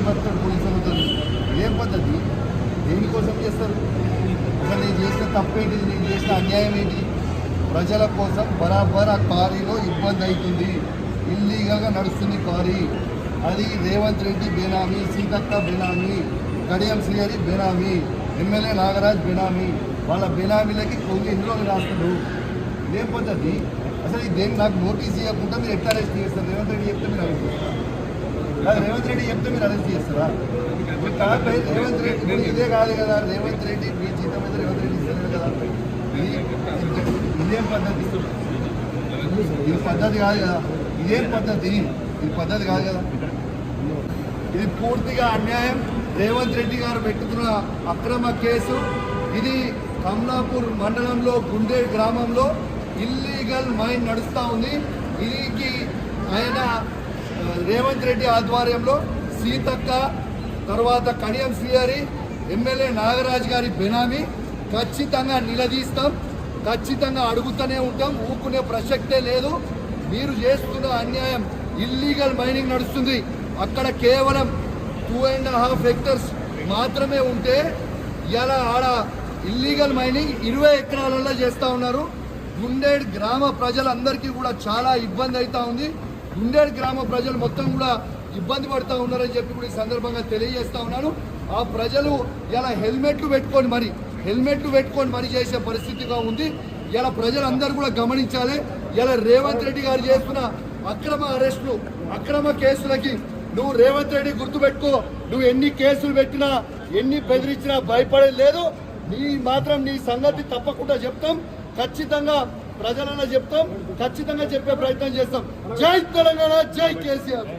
బతుకుతాడు పోలీసులతో. ఏం పద్ధతి? దేనికోసం చేస్తారు? అసలు నేను చేసిన తప్పేంటిది? నేను చేసిన అన్యాయం ఏంటి? ప్రజల కోసం బరాబర్ ఆ క్వారీలో ఇబ్బంది అవుతుంది. ఇల్లీగల్గా నడుస్తుంది క్వారీ. అది రేవంత్ రెడ్డి బేనామీ, సీతక్క బేనామీ, కడియం శ్రీహరి బేనామీ, ఎమ్మెల్యే నాగరాజ్ బేనామీ. వాళ్ళ బేనామీలకి కొన్ని ఇందులో రాస్తాడు. ఇదేం పద్ధతి? అసలు దేని నాకు నోటీస్ ఇవ్వకుండా మీరు ఎట్లా అరెస్ట్ చేస్తారు? రేవంత్ రెడ్డి చెప్తే మీరు అరెస్ట్ చేస్తారు. రేవంత్ రెడ్డి చెప్తే మీరు అరెస్ట్ చేస్తారా? రేవంత్ రెడ్డి ఇదే కాదు కదా. రేవంత్ రెడ్డి మీ జీతం మీద రేవంత్ రెడ్డి ఇస్తలేదు కదా. ఇదేం పద్ధతి? ఇది పద్ధతి కాదు కదా. ఇదేం పద్ధతి? ఇది పద్ధతి కాదు కదా. ఇది పూర్తిగా అన్యాయం. రేవంత్ రెడ్డి గారు పెట్టుకున్న అక్రమ కేసు ఇది. కమలాపూర్ మండలంలో గుండే గ్రామంలో ఇల్లీగల్ మైన్ నడుస్తూ ఉంది. ఇది ఆయన రేవంత్ రెడ్డి ఆధ్వర్యంలో సీతక్క, తర్వాత కడియం శ్రీహరి, ఎమ్మెల్యే నాగరాజ్ గారి బెనామీ. ఖచ్చితంగా నిలదీస్తాం, ఖచ్చితంగా అడుగుతూనే ఉంటాం. ఊరుకునే ప్రసక్తే లేదు. మీరు చేస్తున్న అన్యాయం. ఇల్లీగల్ మైనింగ్ నడుస్తుంది అక్కడ. కేవలం 2.5 హెక్టర్స్ మాత్రమే ఉంటే ఇలా ఆడ ఇల్లీగల్ మైనింగ్ 20 ఎకరాలలో చేస్తూ ఉన్నారు. గుండేడ్ గ్రామ ప్రజలందరికీ కూడా చాలా ఇబ్బంది అవుతూ ఉంది. గుండేడ్ గ్రామ ప్రజలు మొత్తం కూడా ఇబ్బంది పడుతూ ఉన్నారని చెప్పి కూడా ఈ సందర్భంగా తెలియజేస్తా ఉన్నాను. ఆ ప్రజలు ఇలా హెల్మెట్లు పెట్టుకొని మరి చేసే పరిస్థితిగా ఉంది. ఇలా ప్రజలందరూ కూడా గమనించాలి. ఇలా రేవంత్ రెడ్డి గారు చేస్తున్న అక్రమ అరెస్టులు, అక్రమ కేసులకి నువ్వు రేవంత్ రెడ్డి గుర్తుపెట్టుకో. నువ్వు ఎన్ని కేసులు పెట్టినా, ఎన్ని బెదిరించినా భయపడేది లేదు. నీ సంగతి తప్పకుండా చెప్తాం. ఖచ్చితంగా ప్రజలన్నా చెప్తాం. ఖచ్చితంగా చెప్పే ప్రయత్నం చేస్తాం. జై తెలంగాణ, జై కేసీఆర్.